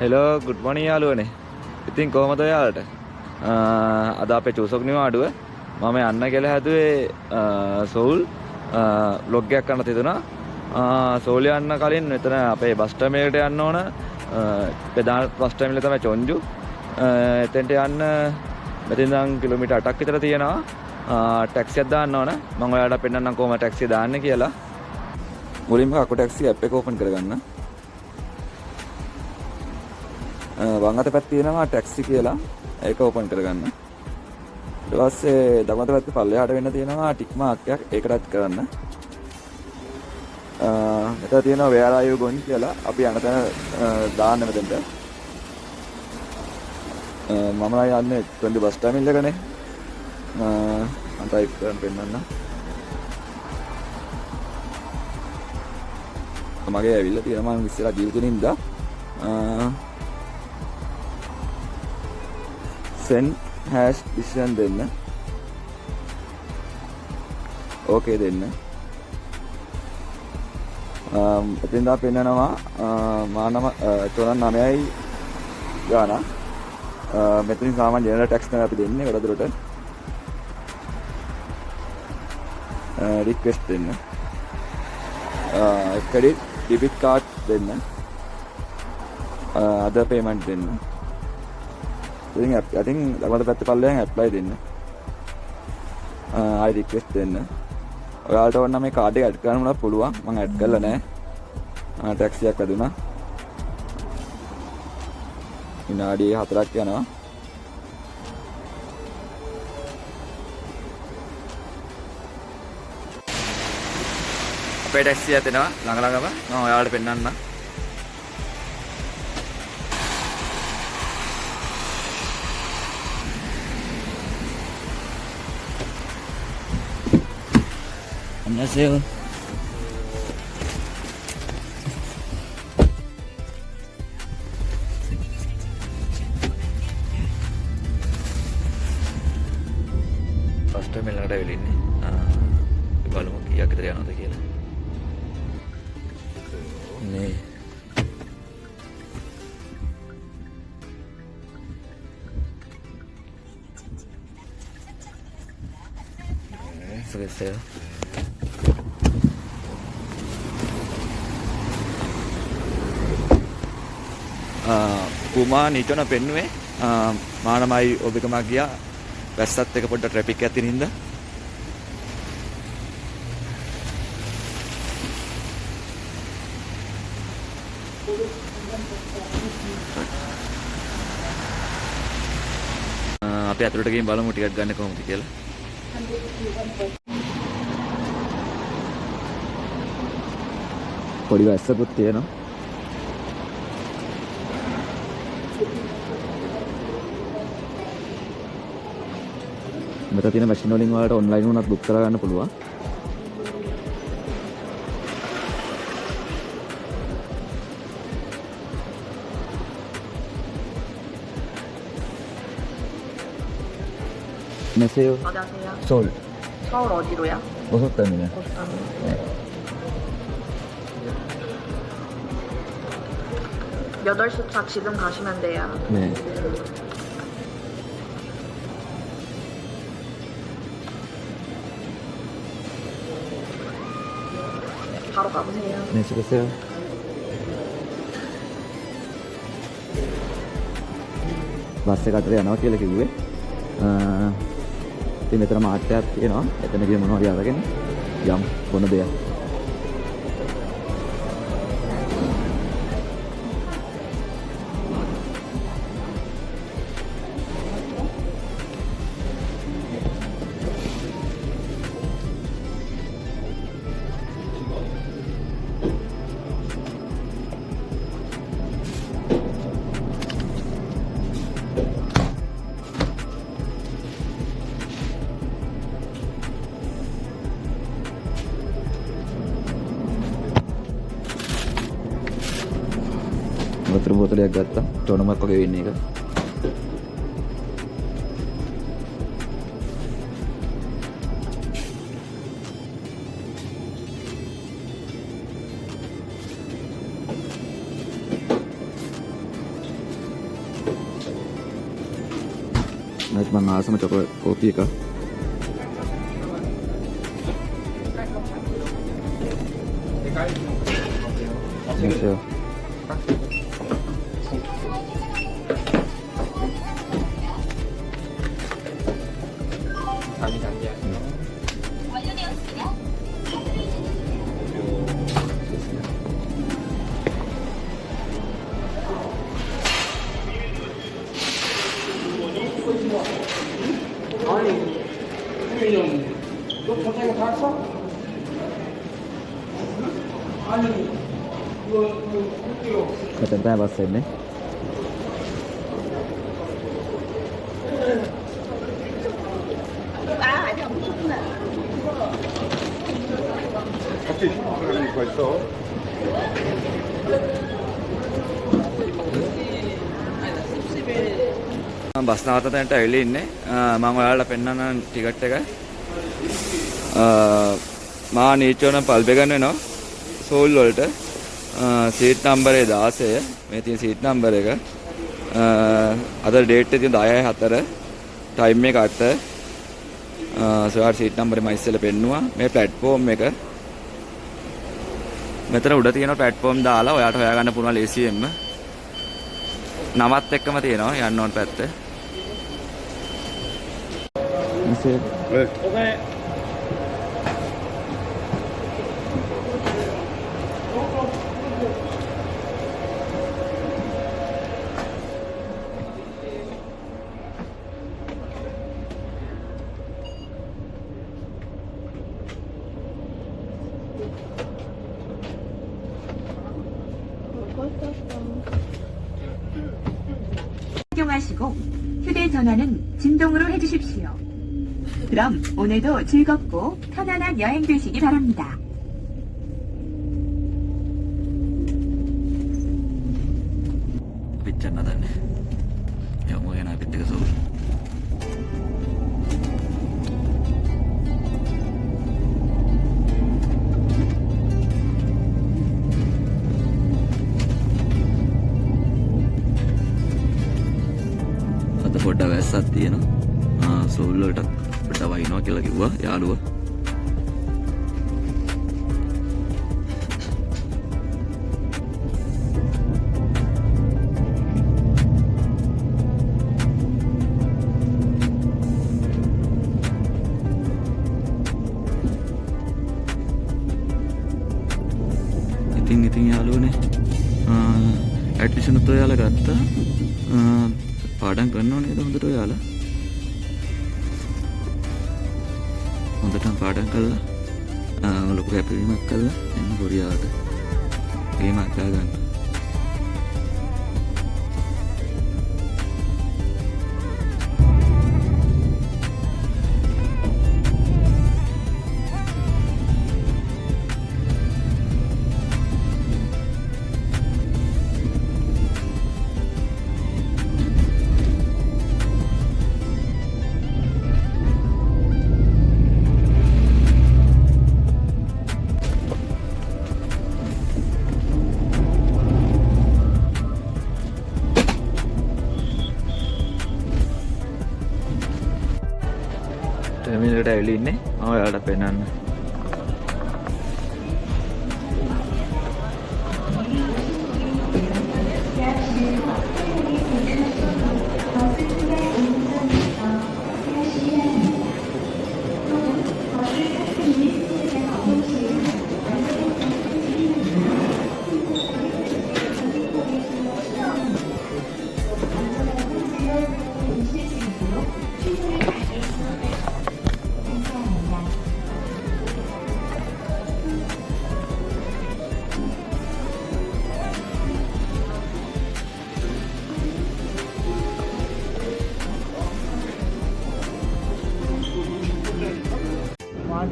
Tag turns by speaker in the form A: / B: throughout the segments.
A: Hello good මොර්නිං යාළුවනේ. ඉතින් කොහමද ඔයාලට? අද අපේ චූසොක් නිවාඩුව මම යන්න කියලා හැදුවේ සෝල් vlog එකක් කරන්න තියදුනා. සෝල් යන්න කලින් මෙතන අපේ බස් ටර්මිනලට යන්න ඕන. ප්‍රධාන බස් ටර්මිනල තමයි චොන්ජු. එතෙන්ට යන්න මෙතෙන් ඉඳන් කිලෝමීටර් 8ක් විතර තියෙනවා. ටැක්සියක් දාන්න ඕන. මම ඔයාලට පෙන්නන්නම් කොහොමද ටැක්සිය දාන්නේ කියලා. මුලින්ම අකු ටැක්සි ඇප් එක ඕපන් කරගන්න. වම් අත පැත්තේ තියෙනවා ටැක්සි කියලා. ඒක ඕපන් කරගන්න. ඊට පස්සේ දකුණු අත පැත්තේ පල්ලෙහාට වෙන්න තියෙනවා ටික් මාක් එකක්. ඒක ටච් කරන්න. මෙතන තියෙනවා where are you going කියලා. අපි යන තැන දාන්න මෙතනට. මම යන්නේ ටොන්ඩි බස් ටර්මිනල් එකනේ. මම ටයිප් කරන් පෙන්නන්න. මගේ ඇවිල්ලා තියෙනවා මම ඉස්සරහ දීලා තියෙන ඉඳලා send hash decision දෙන්න. ඕකේ දෙන්න. එතෙන් දා පෙන්නනවා මානම 49යි ගාන. මෙතනින් සාමාන්‍ය ජෙනරල් ටැක්ස් තමයි අපි දෙන්නේ වැඩදුරට. රික්වෙස්ට් දෙන්න. ක්‍රෙඩිට් ඩෙබිට් කාඩ් දෙන්න. අදර් පේමන්ට් දෙන්න. ඉතින් අතින් ළඟට පැත්තේ පල්ලෙන් ඇප්ලයි දෙන්න. ආයි රික්වෙස්ට් දෙන්න. ඔයාලට ඕන නම් මේ කාඩ් එක ඇඩ් කරන්න උනත් පුළුවන්. මම ඇඩ් කරලා නැහැ. ටැක්සියක් වැදුනා. විනාඩි 4ක් යනවා. අපේ ටැක්සිය ඇතෙනවා ළඟ ළඟම. මම ඔයාලට පෙන්නන්නම්. 안녕하세요. ෆස්ට් ටර්මිනල් එකට ඇවිල්ලා ඉන්නේ. බලමු කීයක් විතර යනවද කියලා. නේ සුගතයි. කුමා නිටන පෙන්නුවේ මානමයි ඔබකම ගියා වැස්සත් එක පොඩ්ඩක් ට්‍රැෆික් එකක් තියෙන හින්දා අපි අතුරට ගිහින් බලමු ටිකට් ගන්න කොහොමද කියලා. පොඩි වැස්සකුත් තියෙනවා. මෙතන තියෙන මැෂින් වලින් වලට ඔන්ලයින් උනත් බුක් කරගන්න පුළුවන්. 안녕하세요.
B: 안녕하세요.
A: 서울.
B: 서울 어디로요?
A: 고속터미널.
B: 고속터미널.
A: 네.
B: 8시 차 지금 가시면 돼요.
A: 네.
B: 바로 가보세요.
A: 네, 수고하세요. බස් එක අතර යනවා කියලා කිව්වේ. ඉතින් මෙතන මාට් එකක් තියෙනවා. එතන ගිහින් මොනවා හරි අරගෙන යම් බොන දෙයක්. වතුර බෝතලයක් ගත්තා. ටොනමක් වගේ වෙන්නේ එක. මං ආසම චොකලට් කෝපි එක. Sure. Metan tää vasen ne. මම බස් නවත්ත තැනට ඇවිල්ලා ඉන්නේ. මම ඔයාලට පෙන්නන්න ටිකට් එක. මා නීචෝන පල්බේ ගන්න වෙනවා. සෝල් වලට. සීට් නම්බරේ 16. මේ තියෙන සීට් නම්බර එක. අද ඩේට් එක තියෙන 10/4. ටයිම් එක 8. සෝයාර් සීට් නම්බරේ මම ඉස්සෙල්ලා පෙන්නුවා. මේ ප්ලැට්ෆෝම් එක. මෙතන උඩ තියෙන ප්ලැට්ෆෝම් දාලා ඔයාට හොයාගන්න පුළුවන් ලේසියෙන්ම. නමත් එක්කම තියෙනවා යන්න ඕන පැත්ත.
C: Okay.
D: 착용하시고 휴대전화는 진동으로 해주십시오. 그럼 오늘도 즐겁고 편안한 여행 되시기 바랍니다.
A: පිච්චන්න දන්නේ. යමු වෙන අපිත් එක සෝල්. අද පොඩ්ඩක් වැස්සක් තියෙනවා. සෝල් වලට පොඩ්ඩක් වයින්නවා කියලා කිව්වා යාළුවා. ඉතින් යාළුවනේ ඇඩ්මිෂන් උත් ඔයාලා ගත්තා. පාඩම් කරනව නේද හොඳට ඔයාලා? හොඳටම පාඩම් කළා. ලොකු කැපවීමක් කළා. එන්න කොරියාවට. ගේමක් දාගන්න. ටර්මිනලට ඇවිල්ලා ඉන්නේ. මම ඔයාලට පෙන්නන්න.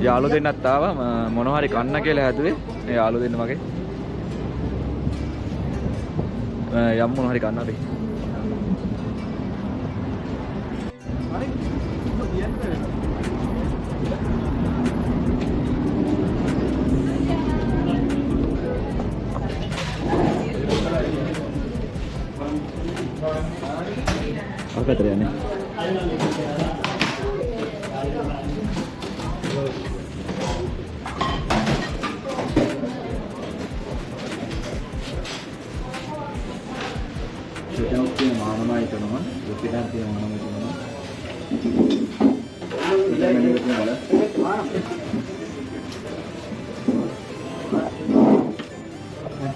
A: යාළුවෝ දෙන්නත් ආවා. මොනවා හරි කන්න කියලා හැදුවේ. මේ යාළුවෝ දෙන්න මගේ. යම් මොනවා හරි කන්න හරි. apa tadi aneh?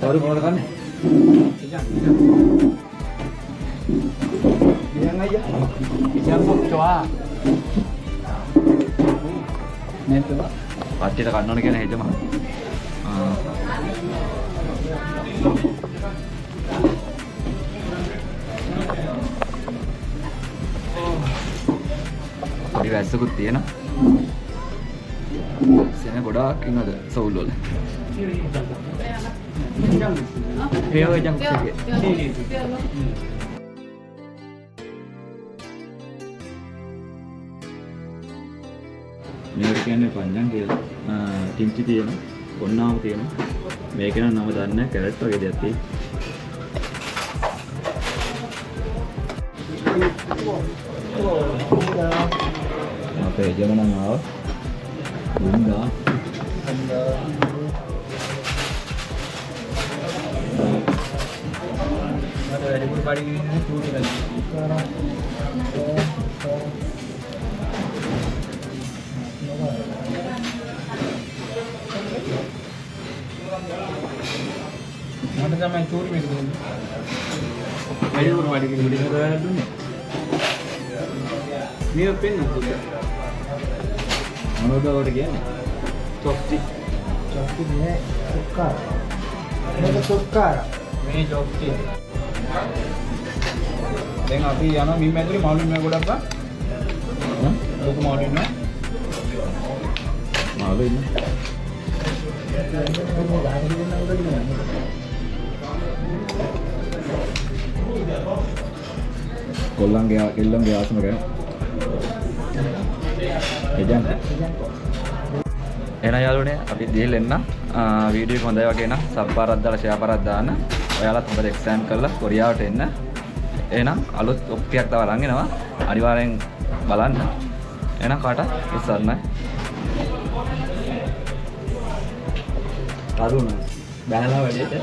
A: Baru mau tekan nih?
C: Yang aja. Yang coba. Itu Pak.
A: Pasti tekan nol kene aja mah. Pari වැස්සකුත් තියෙනවා. සෙන ගොඩාක් ඉන්නද සවුල් වල. ඒ වගේ ජංක් එකේ. මේකට කියන්නේ පඤ්ඤං කියලා. කිම්චි තියෙනවා, කොන්නාව තියෙනවා. මේක නම් නම දන්නේ නැහැ, කැරට් වගේ දෙයක් තියෙනවා. අපේ ජමනන් ආව. බුන්දා.
C: මට වැඩිපුර පඩි ගිහින් චූටි කරලා. මට තමයි චූටි මේක දුන්නේ. වැඩිපුර පඩි ගිහින් මුඩි කරලා දුන්නේ. මේ පෙන්න දුන්නා.
A: මොනවද ඔයාලට කියන්නේ?
C: චොක්ටි. චොක්ටි නේ සුක්කාර. මේක සුක්කාර. මේ චොක්ටි. දැන් අපි යනවා මිම් ඇතුලේ මාළු මිම් ගොඩක් බා. ලොකු මාළු ඉන්නවා.
A: මාළු ඉන්න. කොල්ලන්ගේ කෙල්ලන්ගේ ආසම ගැන. එජන්ට. එහෙනම් යාළුවනේ අපි දීල් එන්න වීඩියෝ එක හොඳයි වගේ නම් සබ් පාරක් දාලා ෂෙයා පාරක් දාන්න. ඔයාලත් හොඳට එක්සෑම් කරලා කොරියාවට එන්න. එහෙනම් අලුත් ඔප්පියක් තව අරන් එනවා. අනිවාර්යෙන් බලන්න. එහෙනම් කාට උස්සන්නයි. තරුණ බැලලා වැඩේට.